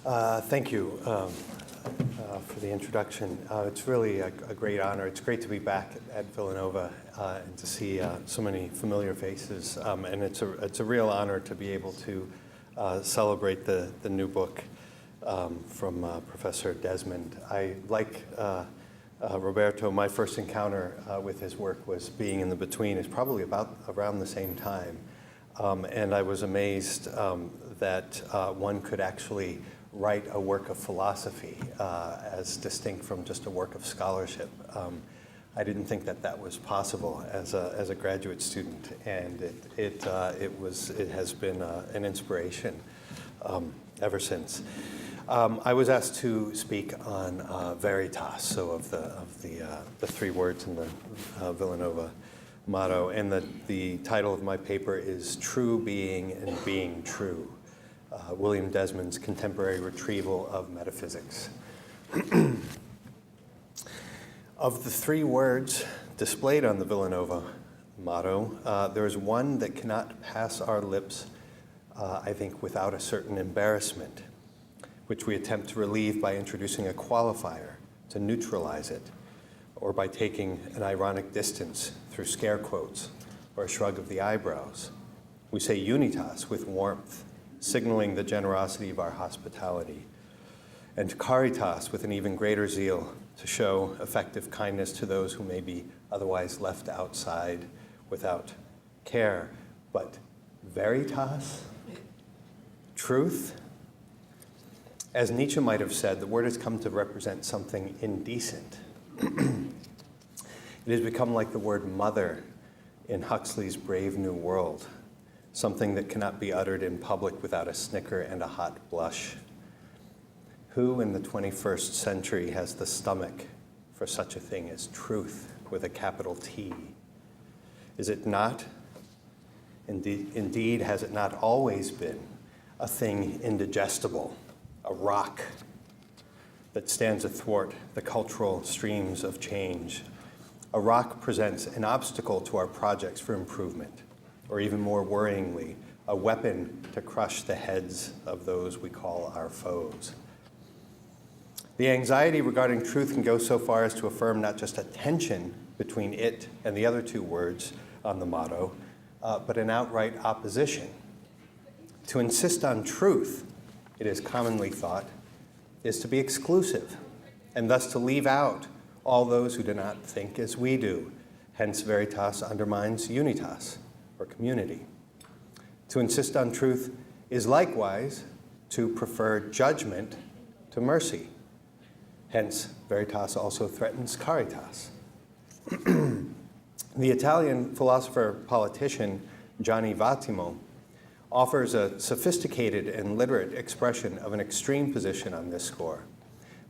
Thank you for the introduction. It's really a great honor. It's great to be back at Villanova and to see so many familiar faces. And it's a real honor to be able to celebrate the new book from Professor Desmond. I like Roberto. My first encounter with his work was being in the between. It's probably around the same time. And I was amazed that one could actually write a work of philosophy as distinct from just a work of scholarship. I didn't think that was possible as a graduate student, and it has been an inspiration ever since. I was asked to speak on Veritas, so of the three words in the Villanova motto, and the title of my paper is True Being and Being True. William Desmond's Contemporary Retrieval of Metaphysics. Of the three words displayed on the Villanova motto, there is one that cannot pass our lips, I think, without a certain embarrassment, which we attempt to relieve by introducing a qualifier to neutralize it, or by taking an ironic distance through scare quotes or a shrug of the eyebrows. We say Unitas with warmth, signaling the generosity of our hospitality, and Caritas with an even greater zeal to show effective kindness to those who may be otherwise left outside without care. But Veritas, truth, as Nietzsche might have said, the word has come to represent something indecent. It has become like the word mother in Huxley's Brave New World, something that cannot be uttered in public without a snicker and a hot blush. Who in the 21st century has the stomach for such a thing as truth with a capital T? Is it not? Indeed, has it not always been a thing indigestible, a rock that stands athwart the cultural streams of change? A rock presents an obstacle to our projects for improvement, or even more worryingly, a weapon to crush the heads of those we call our foes. The anxiety regarding truth can go so far as to affirm not just a tension between it and the other two words on the motto, but an outright opposition. To insist on truth, it is commonly thought, is to be exclusive, and thus to leave out all those who do not think as we do. Hence, Veritas undermines Unitas, or community. To insist on truth is likewise to prefer judgment to mercy. Hence, Veritas also threatens Caritas. The Italian philosopher-politician Gianni Vattimo offers a sophisticated and literate expression of an extreme position on this score,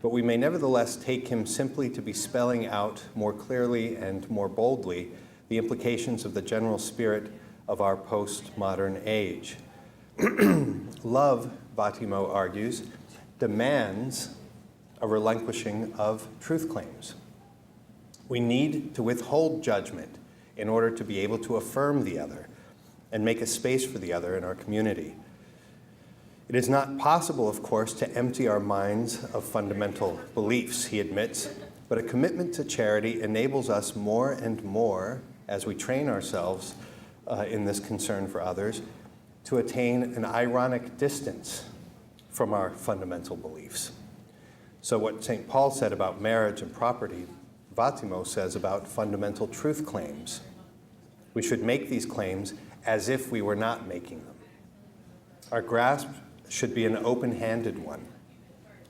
but we may nevertheless take him simply to be spelling out more clearly and more boldly the implications of the general spirit of our postmodern age. Love, Vattimo argues, demands a relinquishing of truth claims. We need to withhold judgment in order to be able to affirm the other and make a space for the other in our community. It is not possible, of course, to empty our minds of fundamental beliefs, he admits, but a commitment to charity enables us more and more, as we train ourselves in this concern for others, to attain an ironic distance from our fundamental beliefs. So what St. Paul said about marriage and property, Vattimo says about fundamental truth claims. We should make these claims as if we were not making them. Our grasp should be an open-handed one,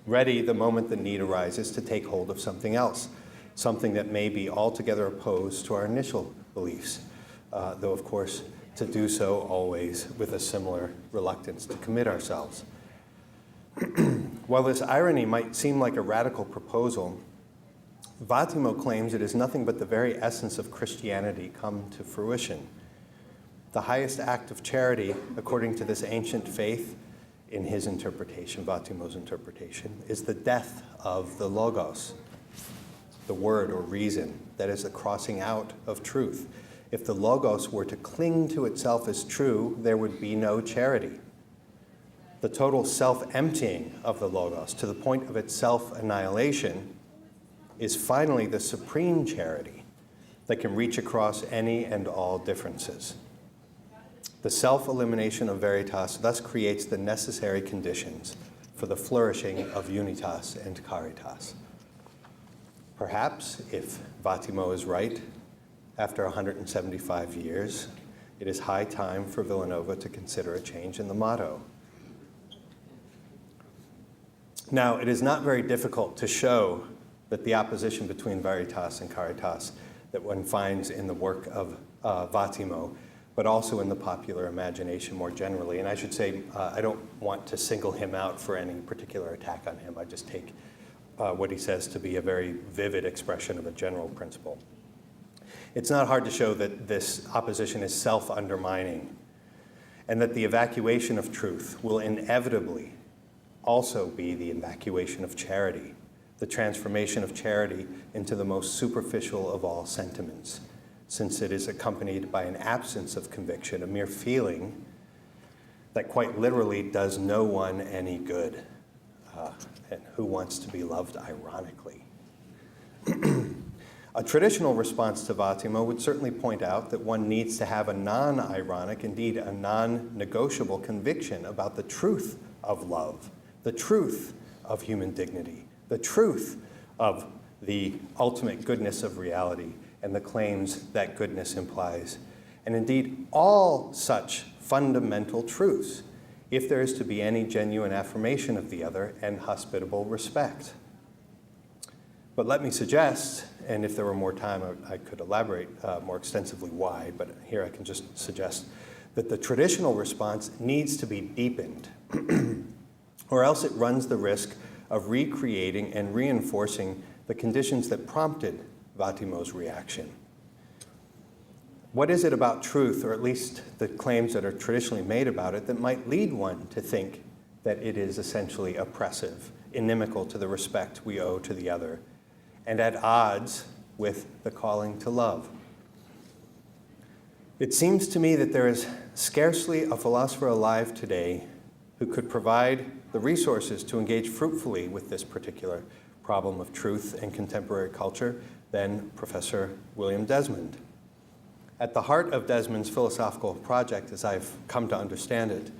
ready the moment the need arises to take hold of something else, something that may be altogether opposed to our initial beliefs, though of course to do so always with a similar reluctance to commit ourselves. While this irony might seem like a radical proposal, Vattimo claims it is nothing but the very essence of Christianity come to fruition. The highest act of charity, according to this ancient faith, in his interpretation, Vattimo's interpretation, is the death of the logos, the word or reason, that is the crossing out of truth. If the logos were to cling to itself as true, there would be no charity. the total self-emptying of the Logos to the point of its self-annihilation, is finally the supreme charity that can reach across any and all differences. The self-elimination of Veritas thus creates the necessary conditions for the flourishing of Unitas and Caritas. Perhaps, if Vattimo is right, after 175 years, it is high time for Villanova to consider a change in the motto. Now, it is not very difficult to show that the opposition between Veritas and Caritas that one finds in the work of Vattimo, but also in the popular imagination more generally. And I should say, I don't want to single him out for any particular attack on him. I just take what he says to be a very vivid expression of a general principle. It's not hard to show that this opposition is self-undermining, and that the evacuation of truth will inevitably also be the evacuation of charity, the transformation of charity into the most superficial of all sentiments, since it is accompanied by an absence of conviction, a mere feeling that quite literally does no one any good. And who wants to be loved ironically? A traditional response to Vattimo would certainly point out that one needs to have a non-ironic, indeed a non-negotiable conviction about the truth of love, the truth of human dignity, the truth of the ultimate goodness of reality and the claims that goodness implies, and indeed all such fundamental truths, if there is to be any genuine affirmation of the other and hospitable respect. But let me suggest, and if there were more time, I could elaborate more extensively why, but here I can just suggest that the traditional response needs to be deepened, or else it runs the risk of recreating and reinforcing the conditions that prompted Vattimo's reaction. What is it about truth, or at least the claims that are traditionally made about it, that might lead one to think that it is essentially oppressive, inimical to the respect we owe to the other, and at odds with the calling to love? It seems to me that there is scarcely a philosopher alive today who could provide the resources to engage fruitfully with this particular problem of truth in contemporary culture than Professor William Desmond. At the heart of Desmond's philosophical project, as I've come to understand it,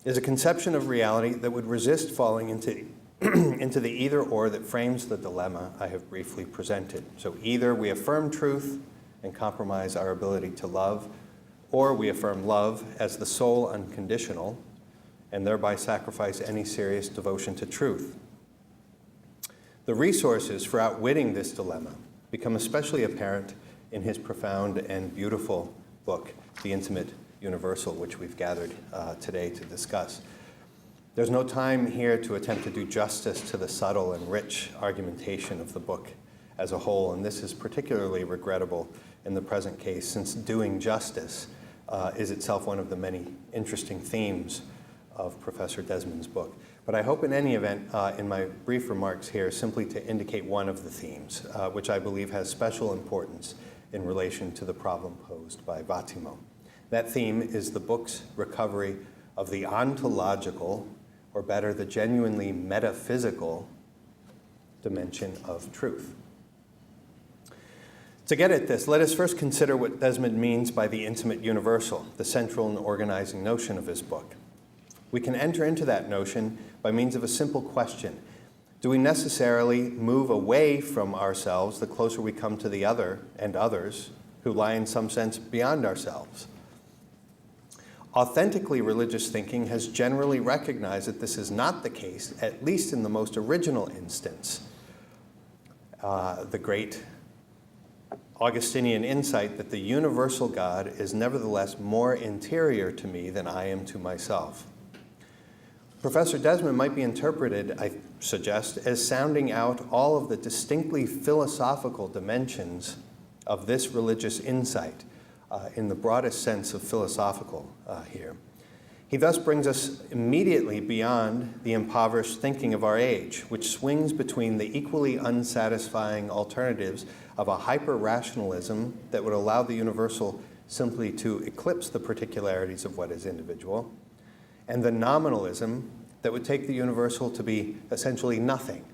is a conception of reality that would resist falling into into the either-or that frames the dilemma I have briefly presented. So either we affirm truth and compromise our ability to love, or we affirm love as the sole unconditional and thereby sacrifice any serious devotion to truth. The resources for outwitting this dilemma become especially apparent in his profound and beautiful book, The Intimate Universal, which we've gathered today to discuss. There's no time here to attempt to do justice to the subtle and rich argumentation of the book as a whole, and this is particularly regrettable in the present case, since doing justice is itself one of the many interesting themes of Professor Desmond's book. But I hope in any event, in my brief remarks here, simply to indicate one of the themes, which I believe has special importance in relation to the problem posed by Vattimo. That theme is the book's recovery of the ontological, or better, the genuinely metaphysical dimension of truth. To get at this, let us first consider what Desmond means by the intimate universal, the central and organizing notion of his book. We can enter into that notion by means of a simple question. Do we necessarily move away from ourselves the closer we come to the other and others who lie in some sense beyond ourselves? Authentically religious thinking has generally recognized that this is not the case, at least in the most original instance. The great Augustinian insight that the universal God is nevertheless more interior to me than I am to myself. Professor Desmond might be interpreted, I suggest, as sounding out all of the distinctly philosophical dimensions of this religious insight, in the broadest sense of philosophical here. He thus brings us immediately beyond the impoverished thinking of our age, which swings between the equally unsatisfying alternatives of a hyper-rationalism that would allow the universal simply to eclipse the particularities of what is individual, and the nominalism that would take the universal to be essentially nothing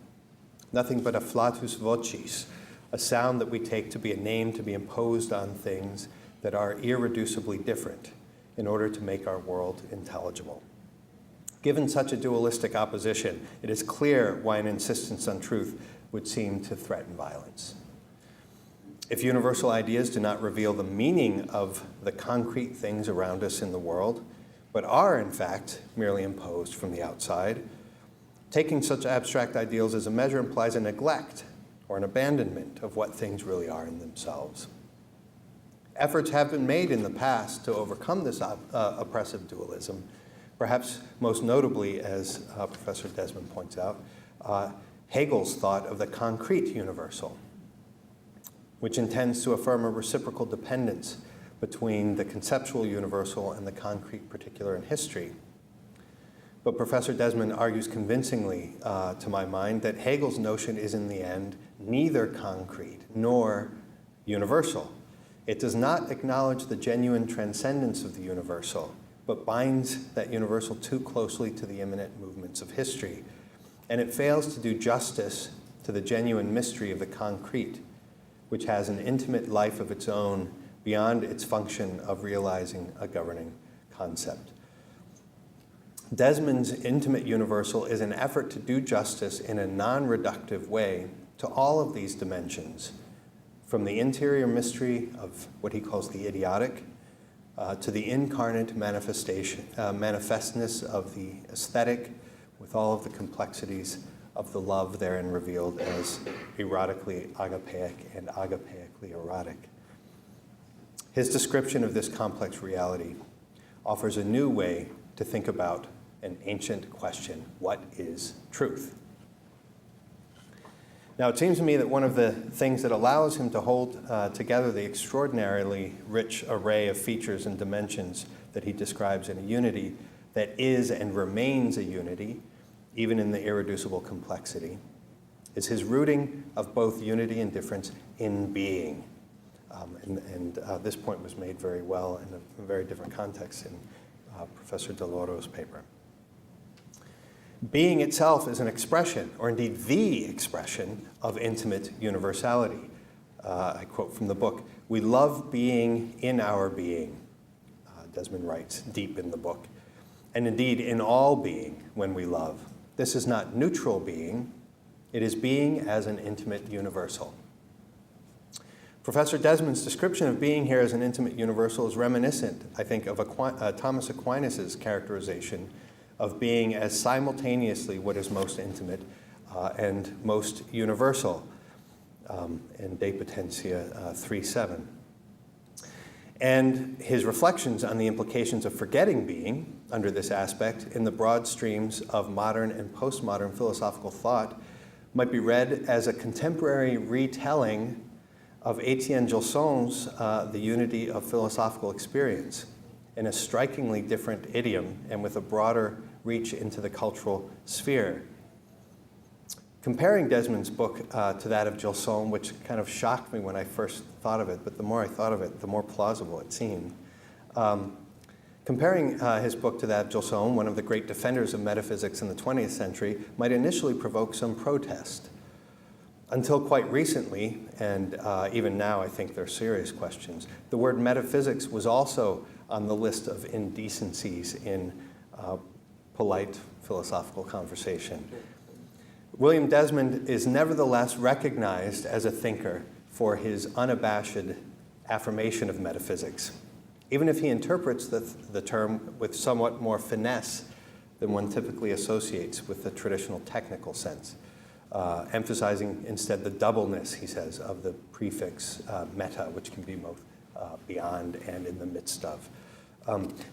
but a flatus vocis, a sound that we take to be a name to be imposed on things that are irreducibly different in order to make our world intelligible. Given such a dualistic opposition, it is clear why an insistence on truth would seem to threaten violence. If universal ideas do not reveal the meaning of the concrete things around us in the world, but are, in fact, merely imposed from the outside, taking such abstract ideals as a measure implies a neglect or an abandonment of what things really are in themselves. Efforts have been made in the past to overcome this oppressive dualism, perhaps most notably, as Professor Desmond points out, Hegel's thought of the concrete universal, which intends to affirm a reciprocal dependence between the conceptual universal and the concrete particular in history. But Professor Desmond argues convincingly, to my mind, that Hegel's notion is in the end neither concrete nor universal. It does not acknowledge the genuine transcendence of the universal, but binds that universal too closely to the immanent movements of history. And it fails to do justice to the genuine mystery of the concrete, which has an intimate life of its own beyond its function of realizing a governing concept. Desmond's intimate universal is an effort to do justice in a non-reductive way to all of these dimensions, from the interior mystery of what he calls the idiotic, to the incarnate manifestness of the aesthetic, with all of the complexities of the love therein revealed as erotically agapeic and agapeically erotic. His description of this complex reality offers a new way to think about an ancient question: what is truth? Now, it seems to me that one of the things that allows him to hold together the extraordinarily rich array of features and dimensions that he describes in a unity that is and remains a unity, even in the irreducible complexity, is his rooting of both unity and difference in being. This point was made very well in a very different context in Professor Deloro's paper. Being itself is an expression, or indeed the expression, of intimate universality. I quote from the book, "We love being in our being," Desmond writes deep in the book, "and indeed in all being when we love. This is not neutral being, it is being as an intimate universal." Professor Desmond's description of being here as an intimate universal is reminiscent, I think, of Thomas Aquinas' characterization of being as simultaneously what is most intimate and most universal in De Potentia 3:7. And his reflections on the implications of forgetting being under this aspect in the broad streams of modern and postmodern philosophical thought might be read as a contemporary retelling of Etienne Gilson's The Unity of Philosophical Experience, in a strikingly different idiom and with a broader reach into the cultural sphere. Comparing Desmond's book to that of Gilson, which kind of shocked me when I first thought of it, but the more I thought of it, the more plausible it seemed. Comparing his book to that of Gilson, one of the great defenders of metaphysics in the 20th century, might initially provoke some protest. Until quite recently, and even now I think they're serious questions, the word metaphysics was also on the list of indecencies in polite philosophical conversation. William Desmond is nevertheless recognized as a thinker for his unabashed affirmation of metaphysics, even if he interprets the term with somewhat more finesse than one typically associates with the traditional technical sense, emphasizing instead the doubleness, he says, of the prefix meta, which can be both beyond and in the midst of.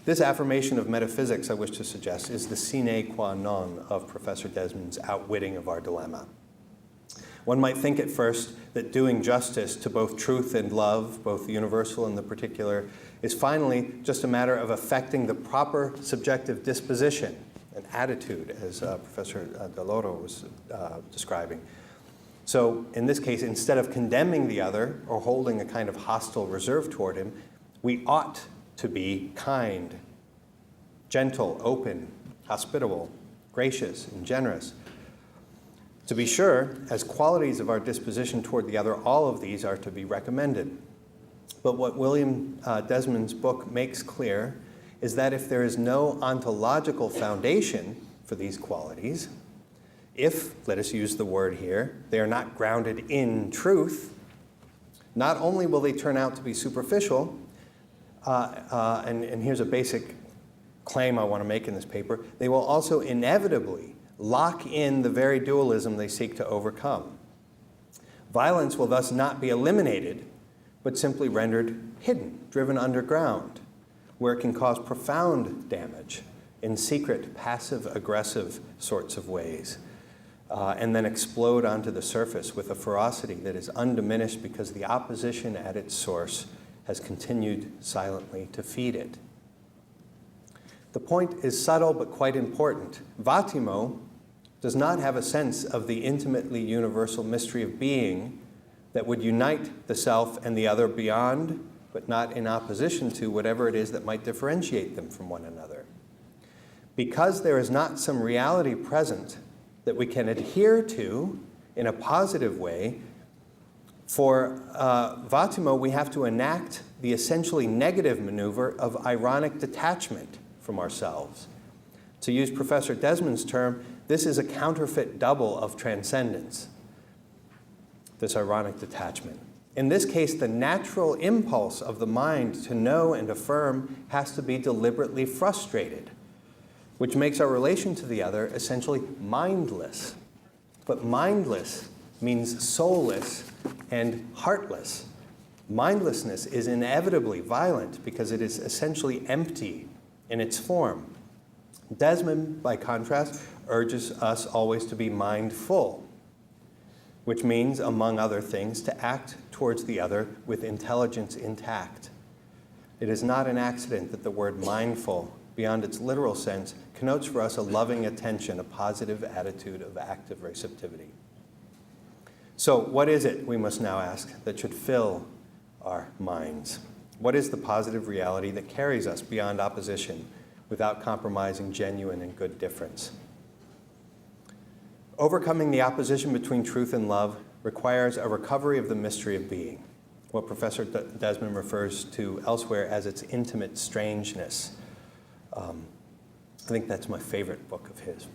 This affirmation of metaphysics, I wish to suggest, is the sine qua non of Professor Desmond's outwitting of our dilemma. One might think at first that doing justice to both truth and love, both the universal and the particular, is finally just a matter of affecting the proper subjective disposition, an attitude, as Professor Deloro was describing. So in this case, instead of condemning the other or holding a kind of hostile reserve toward him, we ought to be kind. gentle, open, hospitable, gracious, and generous. To be sure, as qualities of our disposition toward the other, all of these are to be recommended. But what William Desmond's book makes clear is that if there is no ontological foundation for these qualities, if, let us use the word here, they are not grounded in truth, not only will they turn out to be superficial, and here's a basic claim I want to make in this paper, they will also inevitably lock in the very dualism they seek to overcome. Violence will thus not be eliminated, but simply rendered hidden, driven underground, where it can cause profound damage in secret, passive-aggressive sorts of ways, and then explode onto the surface with a ferocity that is undiminished because the opposition at its source has continued silently to feed it. The point is subtle but quite important. Vattimo does not have a sense of the intimately universal mystery of being that would unite the self and the other beyond, but not in opposition to, whatever it is that might differentiate them from one another. Because there is not some reality present that we can adhere to in a positive way, for Vattimo, we have to enact the essentially negative maneuver of ironic detachment from ourselves. To use Professor Desmond's term, this is a counterfeit double of transcendence, this ironic detachment. In this case, the natural impulse of the mind to know and affirm has to be deliberately frustrated, which makes our relation to the other essentially mindless. But mindless means soulless and heartless. Mindlessness is inevitably violent because it is essentially empty in its form. Desmond, by contrast, urges us always to be mindful, which means, among other things, to act towards the other with intelligence intact. It is not an accident that the word mindful, beyond its literal sense, connotes for us a loving attention, a positive attitude of active receptivity. So what is it, we must now ask, that should fill our minds? What is the positive reality that carries us beyond opposition without compromising genuine and good difference? Overcoming the opposition between truth and love requires a recovery of the mystery of being, what Professor Desmond refers to elsewhere as its intimate strangeness. I think that's my favorite book of his.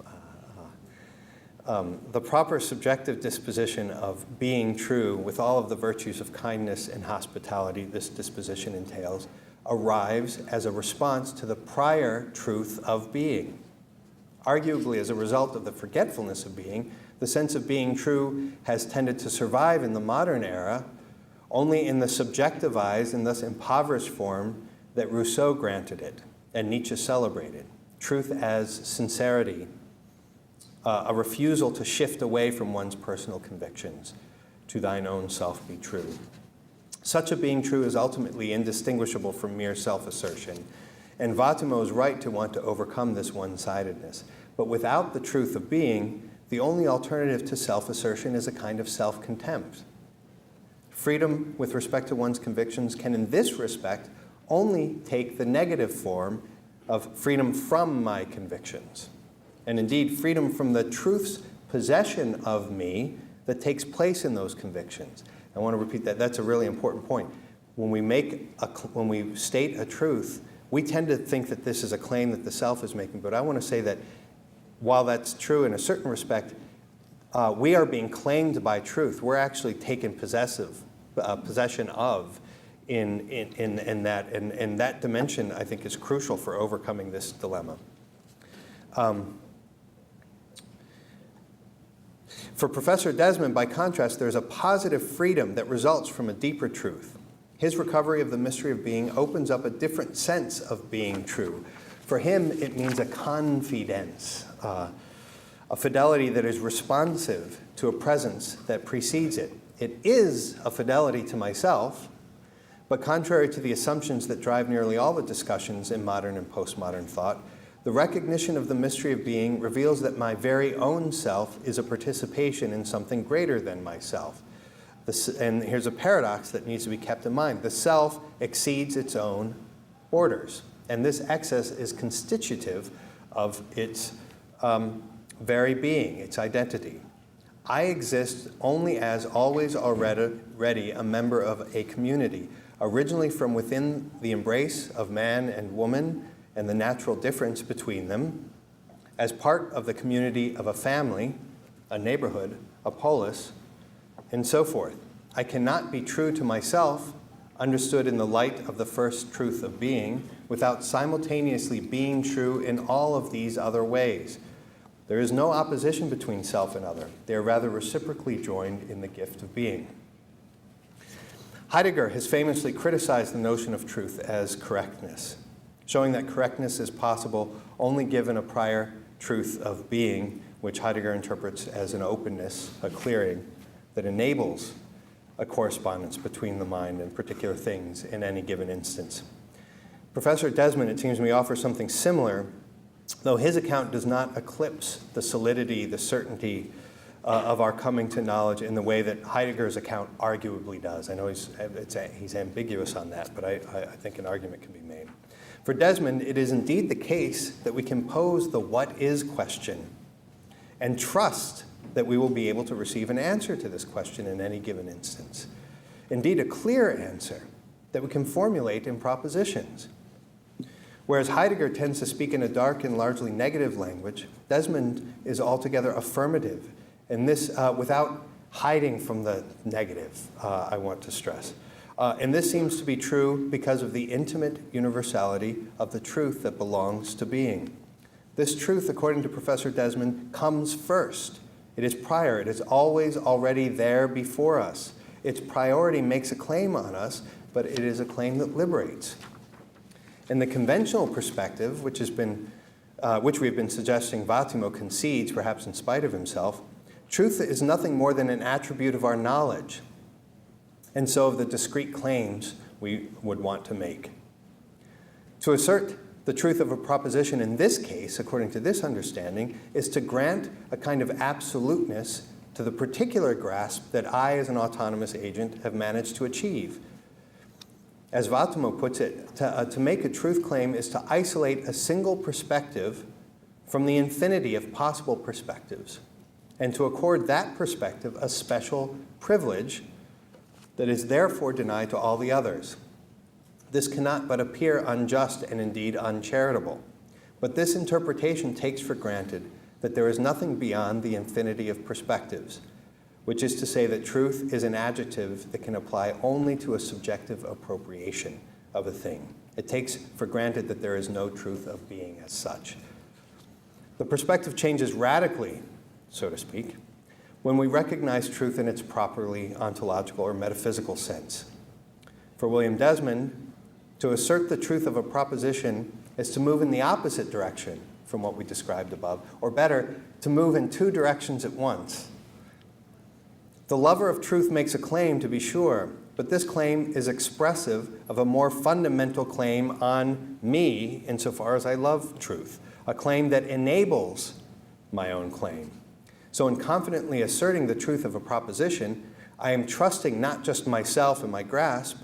The proper subjective disposition of being true with all of the virtues of kindness and hospitality this disposition entails arrives as a response to the prior truth of being. Arguably, as a result of the forgetfulness of being, the sense of being true has tended to survive in the modern era only in the subjectivized and thus impoverished form that Rousseau granted it and Nietzsche celebrated. Truth as sincerity, a refusal to shift away from one's personal convictions. To thine own self be true. Such a being true is ultimately indistinguishable from mere self-assertion, and Vattimo is right to want to overcome this one-sidedness. But without the truth of being, the only alternative to self-assertion is a kind of self-contempt. Freedom with respect to one's convictions can, in this respect, only take the negative form of freedom from my convictions. And indeed, freedom from the truth's possession of me that takes place in those convictions. I want to repeat that. That's a really important point. When we state a truth, we tend to think that this is a claim that the self is making. But I want to say that while that's true in a certain respect, we are being claimed by truth. We're actually taken possession of in that. And that dimension, I think, is crucial for overcoming this dilemma. For Professor Desmond, by contrast, there's a positive freedom that results from a deeper truth. His recovery of the mystery of being opens up a different sense of being true. For him, it means a confidence, a fidelity that is responsive to a presence that precedes it. It is a fidelity to myself, but contrary to the assumptions that drive nearly all the discussions in modern and postmodern thought, the recognition of the mystery of being reveals that my very own self is a participation in something greater than myself. And here's a paradox that needs to be kept in mind. The self exceeds its own borders. and this excess is constitutive of its very being, its identity. I exist only as always already a member of a community, originally from within the embrace of man and woman and the natural difference between them, as part of the community of a family, a neighborhood, a polis, and so forth. I cannot be true to myself, understood in the light of the first truth of being, without simultaneously being true in all of these other ways. There is no opposition between self and other. They are rather reciprocally joined in the gift of being. Heidegger has famously criticized the notion of truth as correctness, showing that correctness is possible only given a prior truth of being, which Heidegger interprets as an openness, a clearing, that enables a correspondence between the mind and particular things in any given instance. Professor Desmond, it seems to me, offers something similar, though his account does not eclipse the solidity, the certainty of our coming to knowledge in the way that Heidegger's account arguably does. I know he's ambiguous on that, but I think an argument can be made. For Desmond, it is indeed the case that we can pose the what is question and trust that we will be able to receive an answer to this question in any given instance. Indeed, a clear answer that we can formulate in propositions. Whereas Heidegger tends to speak in a dark and largely negative language, Desmond is altogether affirmative, and this without hiding from the negative, I want to stress. And this seems to be true because of the intimate universality of the truth that belongs to being. This truth, according to Professor Desmond, comes first. It is prior. It is always already there before us. Its priority makes a claim on us, but it is a claim that liberates. In the conventional perspective, which we have been suggesting Vattimo concedes, perhaps in spite of himself, truth is nothing more than an attribute of our knowledge, and so of the discrete claims we would want to make. To assert the truth of a proposition in this case, according to this understanding, is to grant a kind of absoluteness to the particular grasp that I, as an autonomous agent, have managed to achieve. As Vattimo puts it, to make a truth claim is to isolate a single perspective from the infinity of possible perspectives, and to accord that perspective a special privilege that is therefore denied to all the others. This cannot but appear unjust and indeed uncharitable. But this interpretation takes for granted that there is nothing beyond the infinity of perspectives, which is to say that truth is an adjective that can apply only to a subjective appropriation of a thing. It takes for granted that there is no truth of being as such. The perspective changes radically, so to speak, when we recognize truth in its properly ontological or metaphysical sense. For William Desmond, to assert the truth of a proposition is to move in the opposite direction from what we described above, or better, to move in two directions at once. The lover of truth makes a claim, to be sure, but this claim is expressive of a more fundamental claim on me insofar as I love truth, a claim that enables my own claim. So in confidently asserting the truth of a proposition, I am trusting not just myself and my grasp,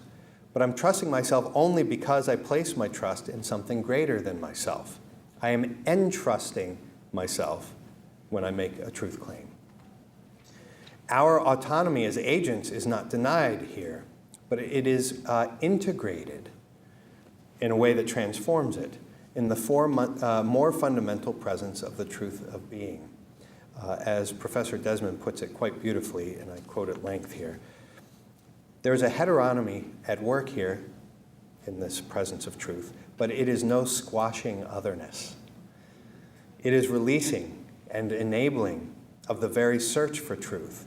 but I'm trusting myself only because I place my trust in something greater than myself. I am entrusting myself when I make a truth claim. Our autonomy as agents is not denied here, but it is integrated in a way that transforms it in the more fundamental presence of the truth of being. As Professor Desmond puts it quite beautifully, and I quote at length here, there's a heteronomy at work here in this presence of truth, but it is no squashing otherness. It is releasing and enabling of the very search for truth.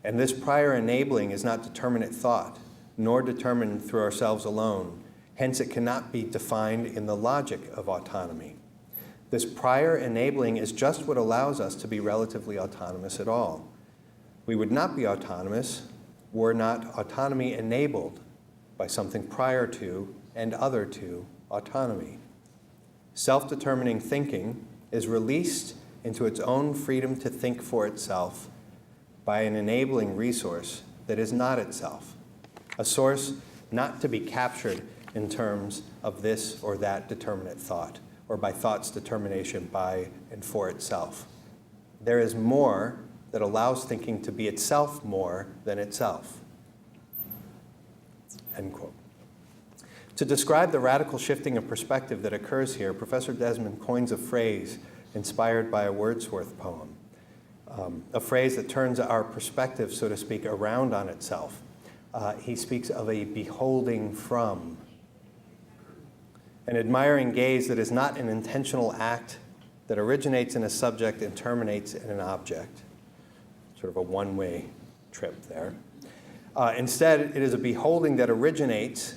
And this prior enabling is not determinate thought, nor determined through ourselves alone. Hence, it cannot be defined in the logic of autonomy. This prior enabling is just what allows us to be relatively autonomous at all. We would not be autonomous were not autonomy enabled by something prior to and other to autonomy. Self-determining thinking is released into its own freedom to think for itself by an enabling resource that is not itself, a source not to be captured in terms of this or that determinate thought, or by thought's determination by and for itself. There is more that allows thinking to be itself more than itself. End quote. To describe the radical shifting of perspective that occurs here, Professor Desmond coins a phrase inspired by a Wordsworth poem, a phrase that turns our perspective, so to speak, around on itself. He speaks of a beholding from, an admiring gaze that is not an intentional act that originates in a subject and terminates in an object. Sort of a one-way trip there. Instead, it is a beholding that originates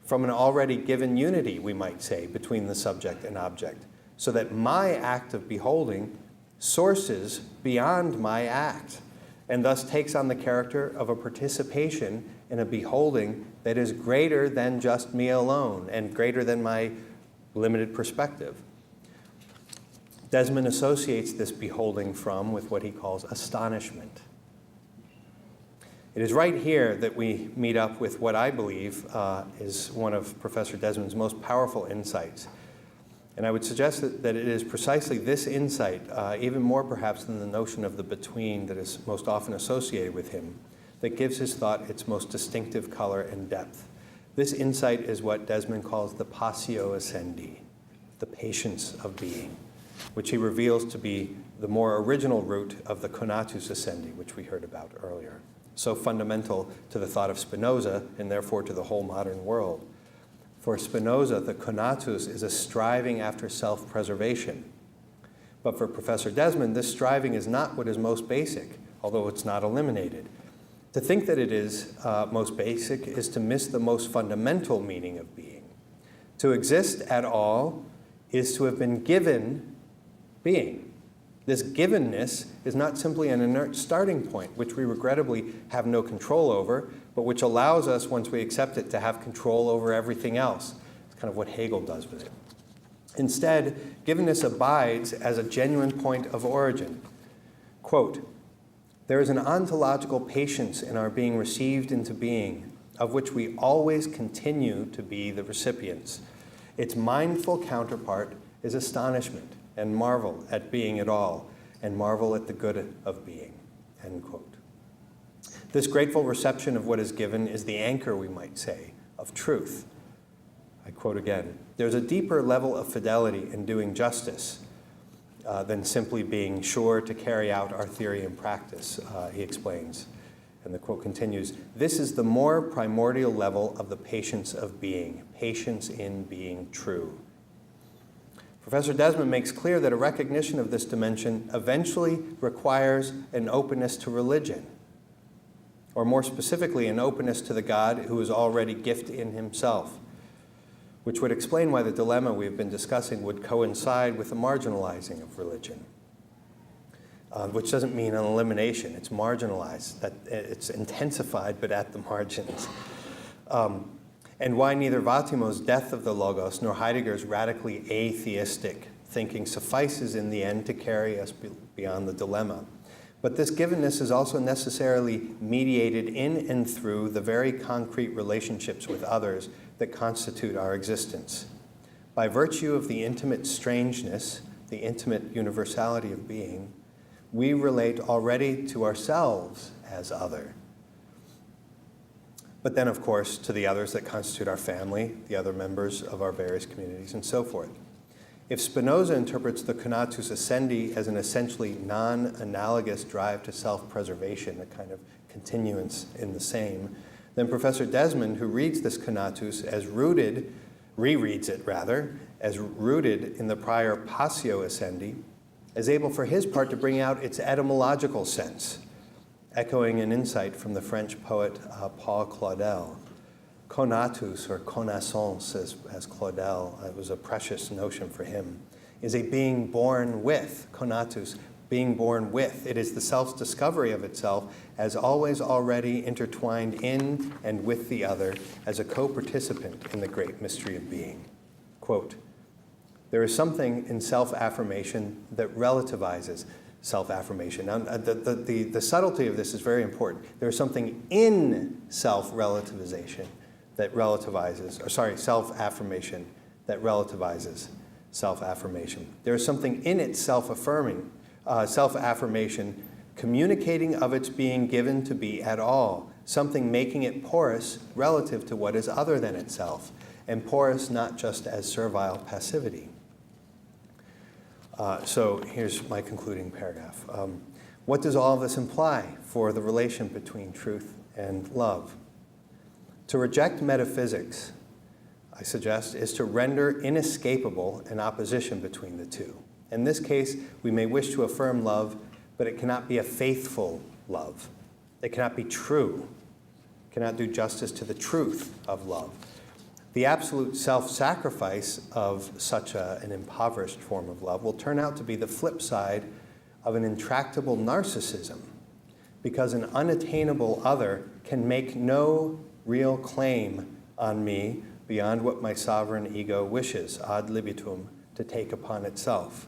from an already given unity, we might say, between the subject and object, so that my act of beholding sources beyond my act, and thus takes on the character of a participation in a beholding that is greater than just me alone and greater than my limited perspective. Desmond associates this beholding from with what he calls astonishment. It is right here that we meet up with what I believe is one of Professor Desmond's most powerful insights. And I would suggest that it is precisely this insight, even more perhaps than the notion of the between that is most often associated with him, that gives his thought its most distinctive color and depth. This insight is what Desmond calls the passio essendi, the patience of being, which he reveals to be the more original root of the conatus essendi, which we heard about earlier, so fundamental to the thought of Spinoza and therefore to the whole modern world. For Spinoza, the conatus is a striving after self-preservation. But for Professor Desmond, this striving is not what is most basic, although it's not eliminated. To think that it is most basic is to miss the most fundamental meaning of being. To exist at all is to have been given being. This givenness is not simply an inert starting point, which we regrettably have no control over, but which allows us, once we accept it, to have control over everything else. It's kind of what Hegel does with it. Instead, givenness abides as a genuine point of origin. Quote, "There is an ontological patience in our being received into being, of which we always continue to be the recipients. Its mindful counterpart is astonishment and marvel at being at all, and marvel at the good of being." End quote. This grateful reception of what is given is the anchor, we might say, of truth. I quote again, "There's a deeper level of fidelity in doing justice than simply being sure to carry out our theory in practice," he explains. And the quote continues, "This is the more primordial level of the patience of being, patience in being true." Professor Desmond makes clear that a recognition of this dimension eventually requires an openness to religion, or more specifically, an openness to the God who is already gift in himself, which would explain why the dilemma we have been discussing would coincide with the marginalizing of religion, which doesn't mean an elimination. It's marginalized, that it's intensified, but at the margins. And why neither Vattimo's death of the Logos nor Heidegger's radically atheistic thinking suffices in the end to carry us beyond the dilemma. But this givenness is also necessarily mediated in and through the very concrete relationships with others that constitute our existence. By virtue of the intimate strangeness, the intimate universality of being, we relate already to ourselves as other. But then, of course, to the others that constitute our family, the other members of our various communities, and so forth. If Spinoza interprets the conatus essendi as an essentially non-analogous drive to self-preservation, a kind of continuance in the same, then Professor Desmond, who reads this conatus as rooted, rereads it rather, as rooted in the prior passio essendi, is able for his part to bring out its etymological sense, echoing an insight from the French poet Paul Claudel. Conatus, or connaissance, as Claudel, it was a precious notion for him, is a being born with, conatus, being born with. It is the self's discovery of itself as always already intertwined in and with the other as a co-participant in the great mystery of being. Quote, "There is something in self-affirmation that relativizes self-affirmation." Now, the subtlety of this is very important. There is something in self-relativization that relativizes, or sorry, self-affirmation that relativizes self-affirmation. There is something in its self-affirming, self-affirmation communicating of its being given to be at all, something making it porous relative to what is other than itself, and porous not just as servile passivity. So here's my concluding paragraph. What does all of this imply for the relation between truth and love? To reject metaphysics, I suggest, is to render inescapable an opposition between the two. In this case, we may wish to affirm love, but it cannot be a faithful love. It cannot be true. It cannot do justice to the truth of love. The absolute self-sacrifice of such an impoverished form of love will turn out to be the flip side of an intractable narcissism, because an unattainable other can make no real claim on me beyond what my sovereign ego wishes, ad libitum, to take upon itself.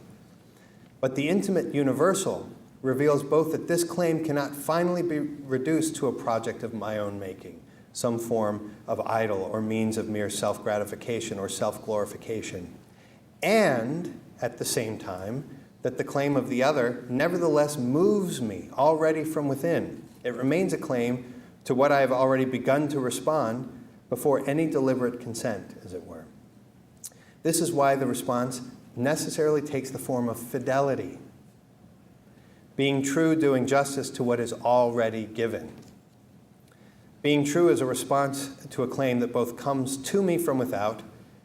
But the intimate universal reveals both that this claim cannot finally be reduced to a project of my own making, some form of idol or means of mere self-gratification or self-glorification, and at the same time, that the claim of the other nevertheless moves me already from within. It remains a claim to what I have already begun to respond before any deliberate consent, as it were. This is why the response necessarily takes the form of fidelity, being true, doing justice to what is already given. Being true is a response to a claim that both comes to me from without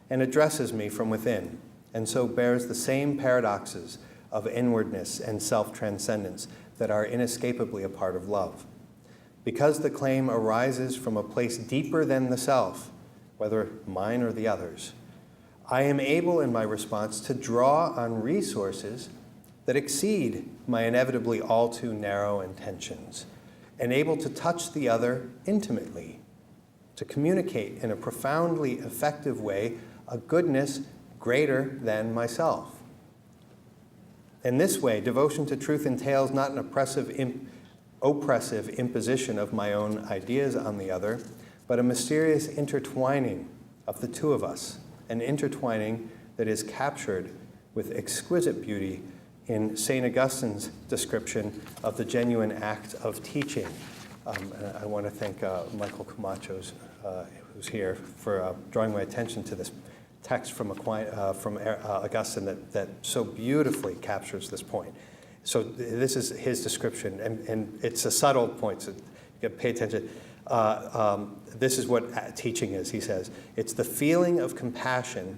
and addresses me from within, and so bears the same paradoxes of inwardness and self-transcendence that are inescapably a part of love. Because the claim arises from a place deeper than the self, whether mine or the other's, I am able in my response to draw on resources that exceed my inevitably all too narrow intentions, and able to touch the other intimately, to communicate in a profoundly effective way a goodness greater than myself. In this way, devotion to truth entails not an oppressive imposition of my own ideas on the other, but a mysterious intertwining of the two of us, an intertwining that is captured with exquisite beauty in St. Augustine's description of the genuine act of teaching. I want to thank Michael Camacho, who's here, for drawing my attention to this text from Augustine that so beautifully captures this point. So this is his description, and it's a subtle point, so you got to pay attention. This is what teaching is, he says. It's the feeling of compassion,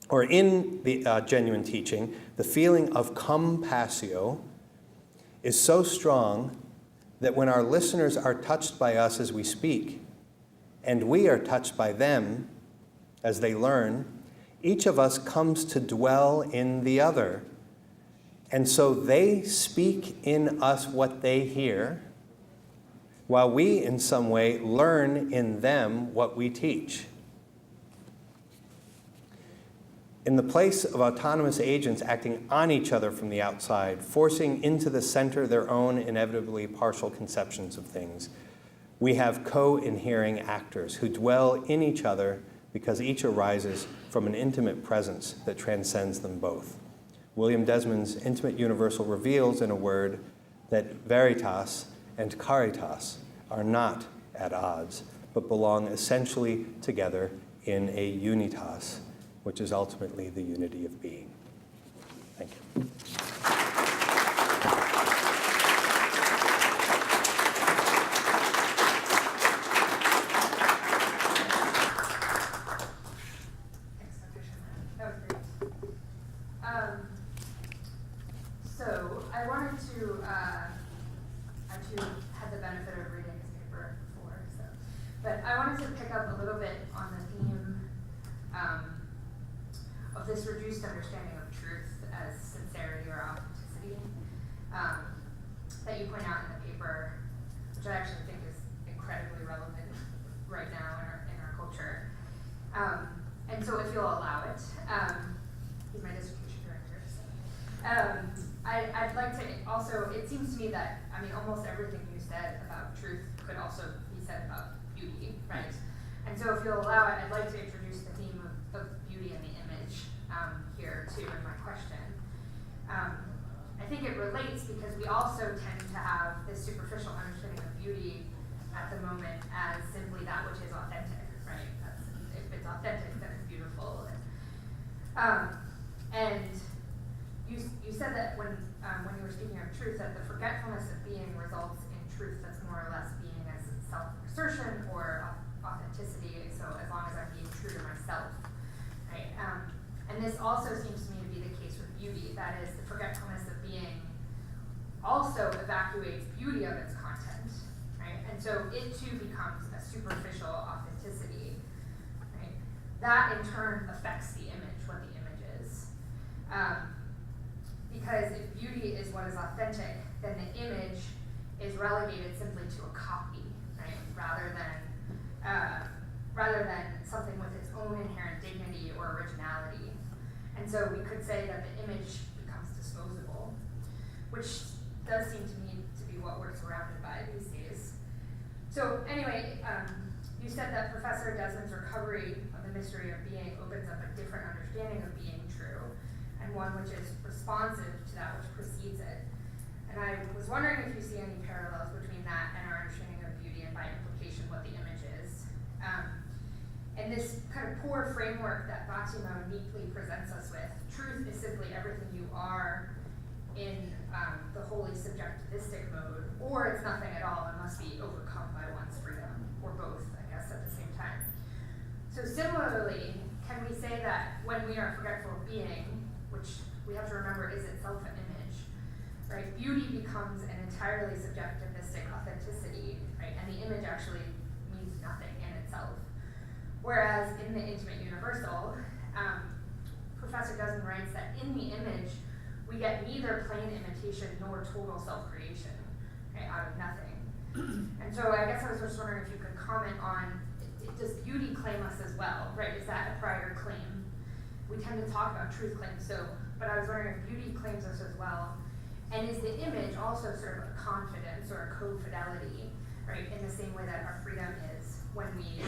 or in the genuine teaching, the feeling of compassio is so strong that when our listeners are touched by us as we speak, and we are touched by them as they learn, each of us comes to dwell in the other. And so they speak in us what they hear, while we, in some way, learn in them what we teach. In the place of autonomous agents acting on each other from the outside, forcing into the center their own inevitably partial conceptions of things, we have co-inhering actors who dwell in each other because each arises from an intimate presence that transcends them both. William Desmond's Intimate Universal reveals, in a word, that Veritas and Caritas are not at odds, but belong essentially together in a Unitas, which is ultimately the unity of being. Thank you. So I wanted to, I too had the benefit of reading his paper before, but I wanted to pick up a little bit on the theme of this reduced understanding of truth as sincerity or authenticity that you point out in the paper, which I actually think is incredibly relevant right now in our culture. And so if you'll allow it, he's my dissertation director. So. I'd like to also, it seems to me that, I mean, almost everything you said about truth could also be said about beauty, right? And so if you'll allow it, I'd like to introduce the theme of beauty and the image here too in my question. I think it relates because we also tend to have this superficial understanding of beauty at the moment as simply that which is authentic, right? If it's authentic, then it's beautiful. And you said that when you were speaking of truth, that the forgetfulness of being results in truth that's more or less being as self-assertion or authenticity, so as long as I'm being true to myself, right? And this also seems to me to be the case with beauty. That is, the forgetfulness of being also evacuates beauty of its content, right? And so it too becomes a superficial authenticity, right? That in turn affects the image, what the image is. Because if beauty is what is authentic, then the image is relegated simply to a copy, right? Rather than something with its own inherent dignity or originality. And so we could say that the image becomes disposable, which does seem to me to be what we're surrounded by these days. So anyway, you said that Professor Desmond's recovery of the mystery of being opens up a different understanding of being true, and one which is responsive to that which precedes it. And I was wondering if you see any parallels between that and our understanding of beauty, and by implication what the image is. And this kind of poor framework that Vattimo neatly presents us with, truth is simply everything you are in the wholly subjectivistic mode, or it's nothing at all and must be overcome by one's freedom, or both, I guess, at the same time. So similarly, can we say that when we are forgetful of being, which we have to remember is itself an image, right? Beauty becomes an entirely subjectivistic authenticity, right? And the image actually means nothing in itself. Whereas in the intimate universal, Professor Desmond writes that in the image, we get neither plain imitation nor total self-creation, right, out of nothing. And so I guess I was just wondering if you could comment on, does beauty claim us as well, right? Is that a prior claim? We tend to talk about truth claims, but I was wondering if beauty claims us as well. And is the image also sort of a confidence or a co-fidelity, right, in the same way that our freedom is when we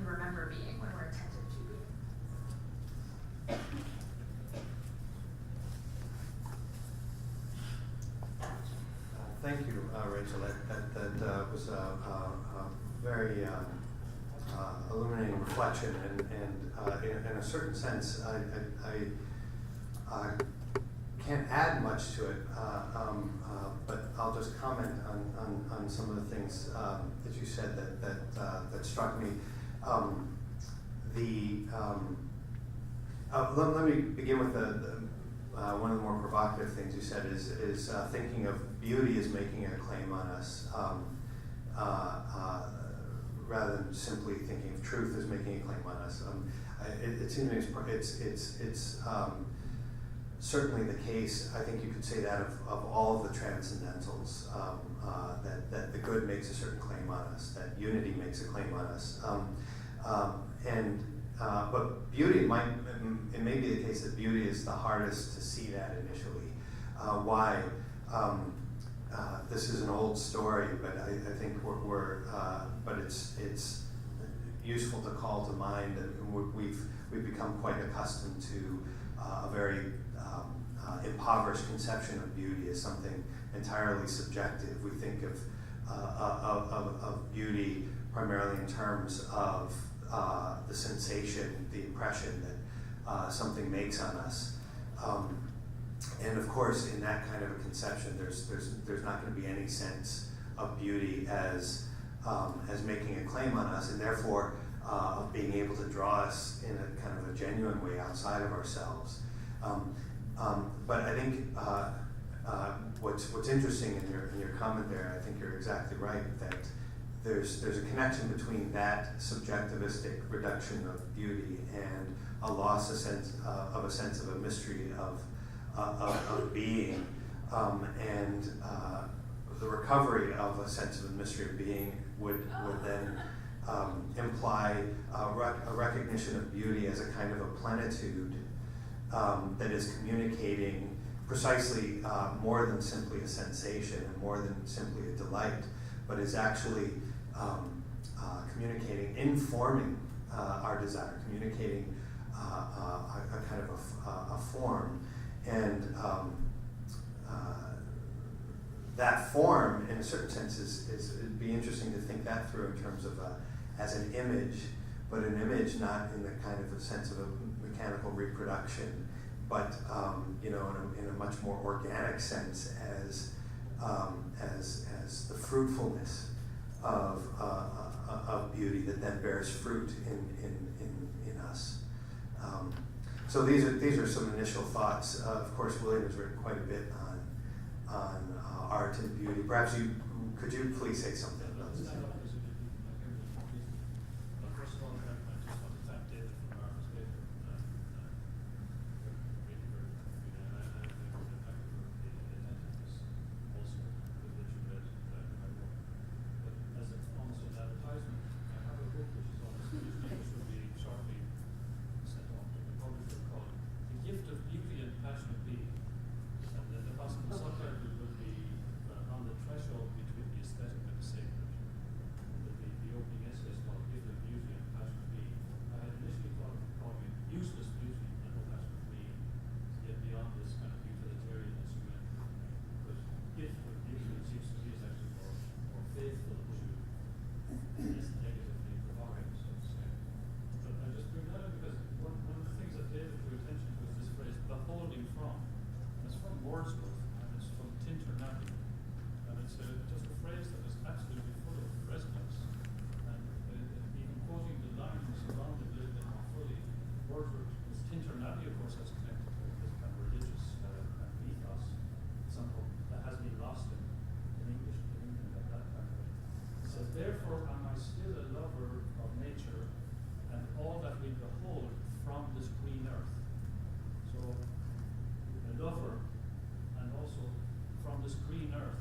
remember being, when we're attentive to being? Thank you, Rachel. That was a very illuminating reflection, and in a certain sense, I can't add much to it, but I'll just comment on some of the things that you said that struck me. Let me begin with one of the more provocative things you said is thinking of beauty as making a claim on us, rather than simply thinking of truth as making a claim on us. It seems to me it's certainly the case. I think you could say that of all of the transcendentals, that the good makes a certain claim on us, that unity makes a claim on us, but beauty it may be the case that beauty is the hardest to see that initially. Why? This is an old story, but I think but it's useful to call to mind that we've become quite accustomed to a very impoverished conception of beauty as something entirely subjective. We think of beauty primarily in terms of the sensation, the impression that something makes on us. And of course, in that kind of a conception, there's not going to be any sense of beauty as making a claim on us, and therefore of being able to draw us in a kind of a genuine way outside of ourselves. But I think what's interesting in your comment there, I think you're exactly right, that there's a connection between that subjectivistic reduction of beauty and a loss of a sense of a mystery of being, and the recovery of a sense of a mystery of being would then imply a recognition of beauty as a kind of a plenitude that is communicating precisely more than simply a sensation and more than simply a delight, but is actually communicating, informing our desire, communicating a kind of a form. And that form, in a certain sense, it'd be interesting to think that through in terms of as an image, but an image not in the kind of a sense of a mechanical reproduction, but in a much more organic sense as the fruitfulness of beauty that then bears fruit in us. So these are some initial thoughts. Of course, William has written quite a bit on art and beauty. Perhaps could you please say something about this? First of all, I just want to thank David from our paper. Really very and I think the attentiveness also with which you read my work. But as almost an advertisement, I have a book which is almost finished, which will be shortly sent off to the publisher called The Gift of Beauty and Passion of Being. And then the possible subtitle will be On the Threshold Between the Aesthetic and the Sacred. The opening essay is called Gift of Beauty and Passion of Being. I had initially thought of calling it Useless Beauty and No Passion of Being, to get beyond this kind of utilitarian instrument. But Gift of Beauty, it seems to me, is actually more faithful to less negatively provocative, so to say. But I just bring that up because one of the things that David drew attention to is this phrase, the holding from. And it's from Wordsworth, and it's from Tinternabulum. And it's just a phrase that is absolutely full of resonance. And even quoting the lines around it a little bit more fully, Wordsworth, his Tinternabi, of course, has connected to this kind of religious ethos, something that has been lost in English, in England at that time. He says, therefore am I still a lover of nature and all that we behold from this green earth. So, a lover and also from this green earth.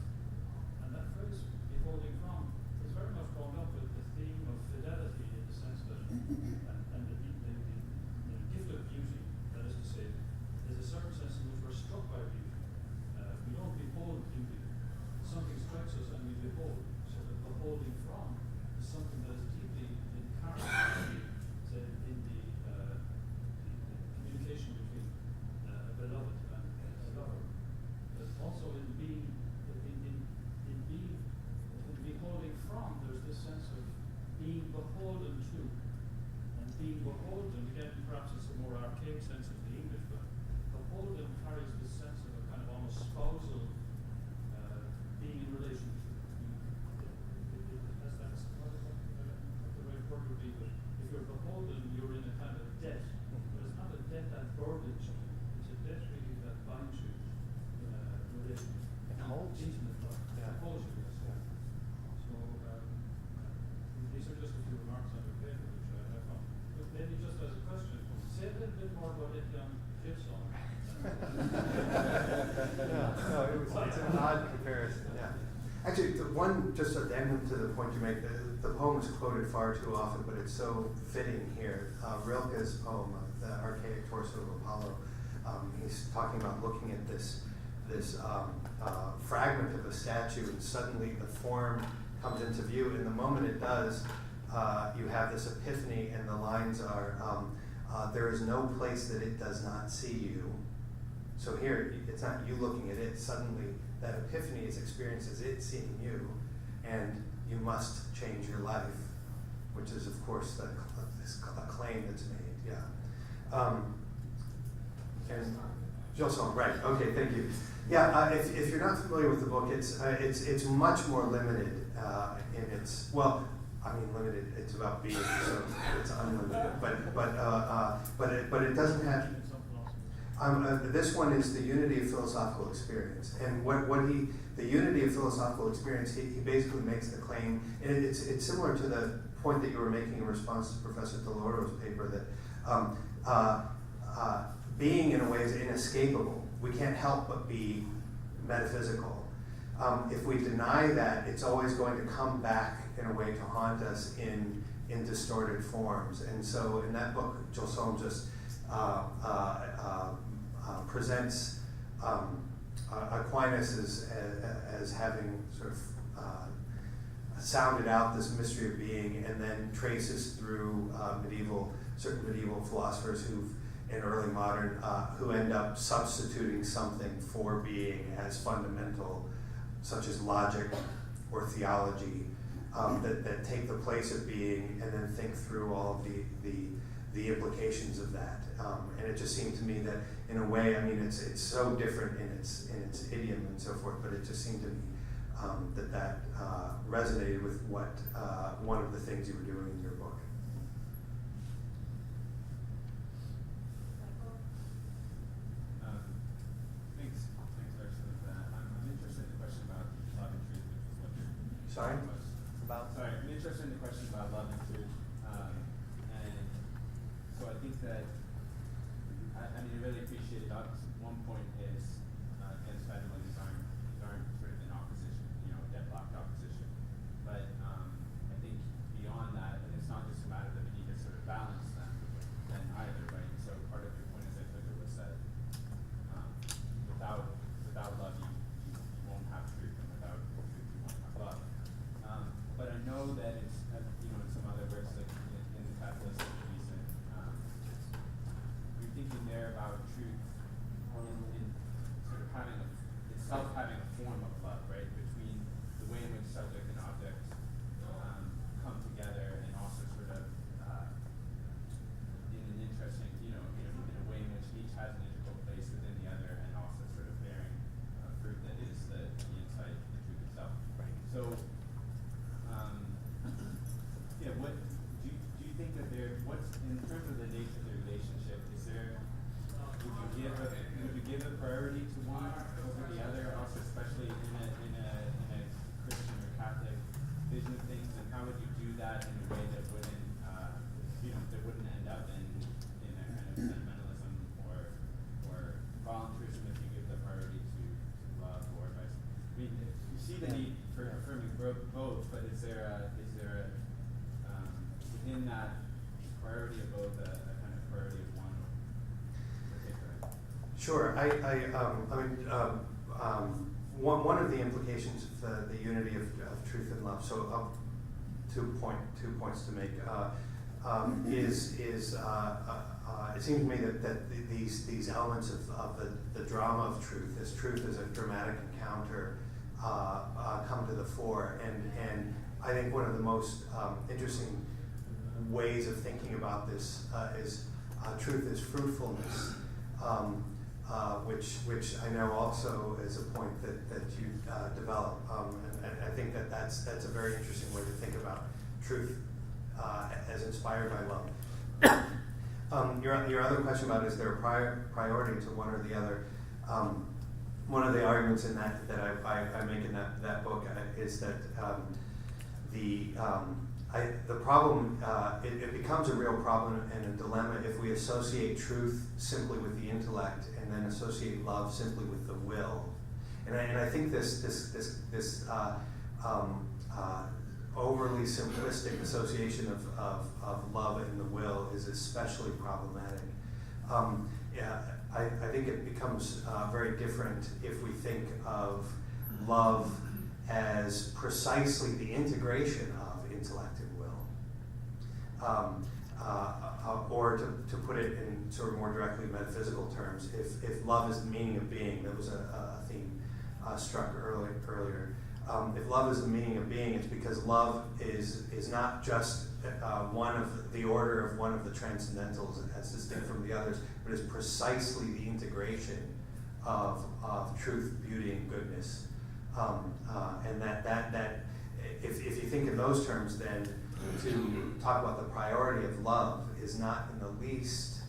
And that phrase, beholding from, is very much bound up with the theme of fidelity in the sense that, and the gift of beauty, that is to say, there's a certain sense in which we're struck by beauty. We don't behold beauty. Something strikes us and we behold. So the beholding from is something that is deeply incarnate say, in the communication between a beloved and a lover. But also in being beholding from, there's this sense of being beholden to. And being beholden, again, perhaps it's a more archaic sense of the English, but beholden carries this sense of a kind of almost spousal being in relation to. That's what the right word would be, but if you're beholden, you're in a kind of debt. But it's not a debt that burdens you, it's a debt really that binds you in a relation. It holds. Intimate love. Yeah. It holds you, yes. Yeah. So these are just a few remarks on your paper, which I found. But maybe just as a question, say a little bit more about Etienne Gibson. It's an odd comparison. Yeah. Actually, just addendum to the point you make, the poem is quoted far too often, but it's so fitting here. Rilke's poem, The Archaic Torso of Apollo, he's talking about looking at this fragment of a statue, and suddenly the form comes into view, and the moment it does, you have this epiphany, and the lines are, there is no place that it does not see you. So here, it's not you looking at it, suddenly that epiphany is experienced as it seeing you, and you must change your life, which is, of course, a claim that's made, yeah. And Gilson, right, okay, thank you. Yeah, if you're not familiar with the book, it's much more limited in its, well, I mean limited, it's about being, so it's unlimited, but it doesn't have, this one is the unity of philosophical experience, and the unity of philosophical experience, he basically makes the claim, and it's similar to the point that you were making in response to Professor Deloro's paper, that being in a way is inescapable. We can't help but be metaphysical. If we deny that, it's always going to come back in a way to haunt us in distorted forms. And so in that book, Gilson just presents Aquinas as having sort of sounded out this mystery of being, and then traces through certain medieval philosophers and early modern who end up substituting something for being as fundamental, such as logic or theology, that take the place of being and then think through all of the implications of that. And it just seemed to me that, in a way, I mean, it's so different in its idiom and so forth, but it just seemed to me that resonated with what one of the things you were doing in your book. Thanks actually for that. I'm interested in the question about love and truth, which is what your Sorry? was. Sorry, I'm interested in the question about love and truth. And so I think that, I really appreciate that. One point is, against Fidelity, these aren't sort of in opposition, deadlocked opposition. But I think beyond that, and it's not just a matter that we need to sort of balance them then either, right? So part of your point, as I took it, was that without love, you won't have truth, and without truth, you won't have love. But I know that it's, in some other works, like in the Catholic recent, you're thinking there about truth in sort of having a form of love, right? Between the way in which subject and object come together, and also sort of in an interesting, in a way in which each has an integral place within the other, and also sort of bearing fruit that is the insight, the truth itself. So, what do you think that what's in terms of the nature of the relationship? Is there would you give a priority to one over the other, also especially in a Christian or Catholic vision of things, and how would you do that in a way that wouldn't end up in a kind of sentimentalism or voluntarism if you give the priority to love, or vice? I mean, you see the need for affirming both, but is there within that priority of both a kind of priority of one particular? Sure. One of the implications of the unity of truth and love. So, two points to make. It seems to me that these elements of the drama of truth, this truth as a dramatic encounter, come to the fore, and I think one of the most interesting ways of thinking about this is truth as fruitfulness, which I know also is a point that you develop, and I think that's a very interesting way to think about truth as inspired by love. Your other question about is there a priority to one or the other? One of the arguments in that I make in that book is that the problem, it becomes a real problem and a dilemma if we associate truth simply with the intellect and then associate love simply with the will. And I think this overly simplistic association of love and the will is especially problematic. I think it becomes very different if we think of love as precisely the integration of intellect and will. Or to put it in sort of more directly metaphysical terms, if love is the meaning of being, that was a theme struck earlier. If love is the meaning of being, it's because love is not just one of the order of one of the transcendentals as distinct from the others, but is precisely the integration of truth, beauty, and goodness. And that if you think in those terms, then to talk about the priority of love is not in the least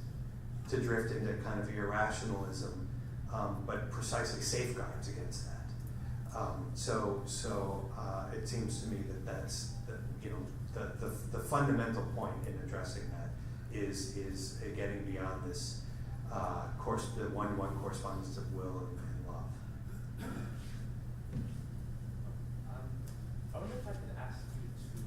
to drift into kind of irrationalism, but precisely safeguards against that. So it seems to me that that's the fundamental point in addressing that is getting beyond this the one-to-one correspondence of will and love. I wonder if I could ask you to,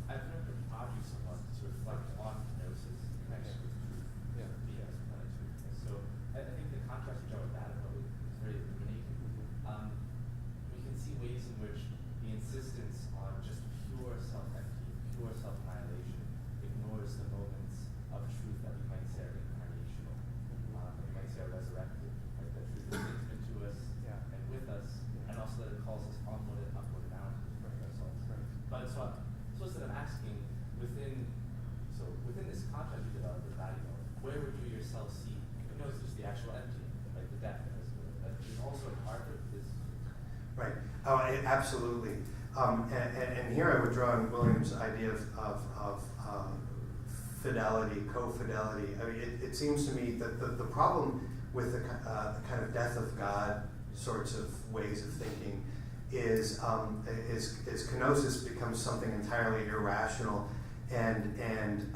I've never taught you somewhat to reflect on gnosis in connection with truth. So I think the contrast you draw with that is very illuminating. We can see ways in which the Oh, absolutely. And here I would draw on William's idea of fidelity, co-fidelity. I mean, it seems to me that the problem with the kind of death of God sorts of ways of thinking is kenosis becomes something entirely irrational, and in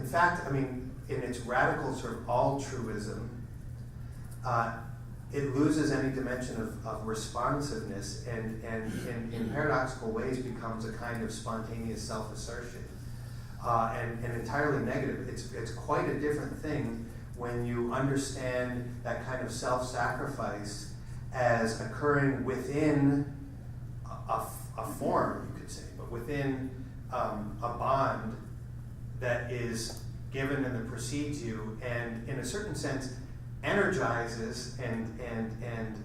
fact, I mean, in its radical sort of altruism, it loses any dimension of responsiveness, and in paradoxical ways becomes a kind of spontaneous self-assertion, and entirely negative. It's quite a different thing when you understand that kind of self-sacrifice as occurring within a form, you could say, but within a bond that is given and that precedes you, and in a certain sense energizes and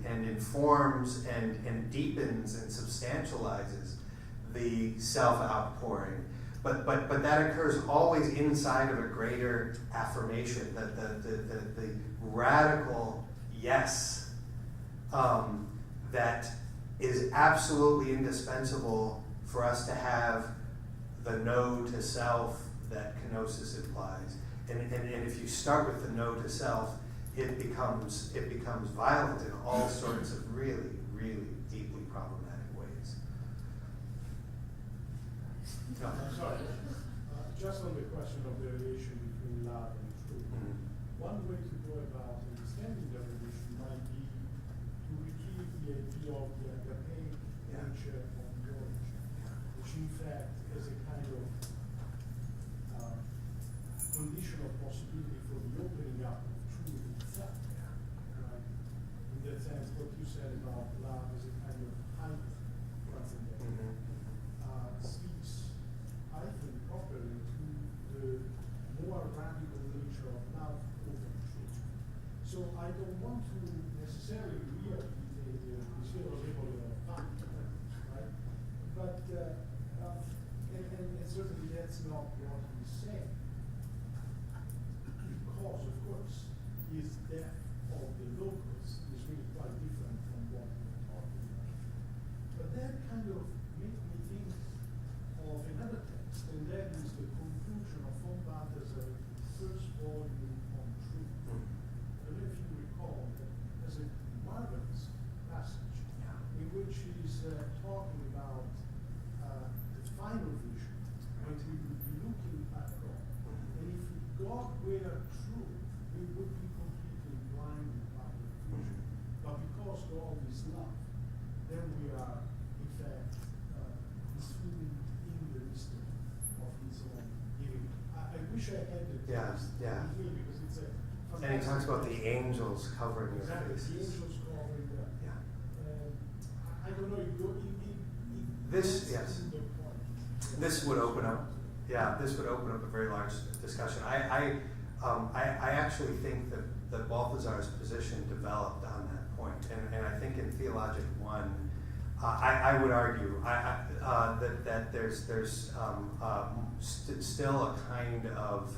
informs and deepens and substantializes the self-outpouring. But that occurs always inside of a greater affirmation, that the radical yes that is absolutely indispensable for us to have the no to self that kenosis implies. And if you start with the no to self, it becomes violent in all sorts of really, really deeply problematic ways. No. Sorry, just on the question of the relation between love and truth. Mm-hmm. One way to go about understanding the relation might be to retrieve the idea of the agape nature of the origin, which in fact is a kind of condition of possibility for the opening up of truth itself. Right? In that sense, what you said about love is a kind of height transcendental. Speaks, I think, properly to the more radical nature of love over truth. So I don't want to necessarily read the philosophy of fact, right? But and certainly that's not what he's saying. Because, of course, his death of the locus is really quite different from what we're talking about. But that kind of made me think of another text, and that is the conclusion of von Barthes' first volume on truth. I don't know if you recall that there's a marvelous passage in which he's talking about the final vision, when we will be looking at God. And if God were true, we would be completely blinded by the vision. But because God is love, then we are, in fact, swimming in the wisdom of His own giving. I wish I had the text with me, because it's a fantastic. And he talks about the angels covering your exactly, faces. the angels covering that. Yeah. I don't know if This, yes. the point. This would open up. Yeah, this would open up a very large discussion. I actually think that Balthasar's position developed on that point, and I think in Theologic 1, I would argue that there's still a kind of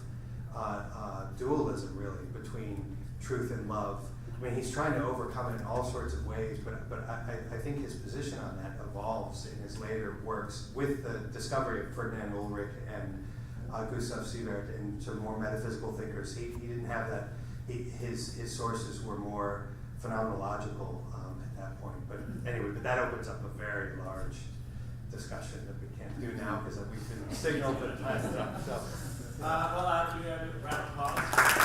dualism, really, between truth and love. I mean, he's trying to overcome it in all sorts of ways, but I think his position on that evolves in his later works with the discovery of Ferdinand Ulrich and Gustav Siebert and some more metaphysical thinkers. He didn't have that. His sources were more phenomenological at that point. But anyway, but that opens up a very large discussion that we can't do now because we've been signaled that time's up. So. Well, do we have a round of applause?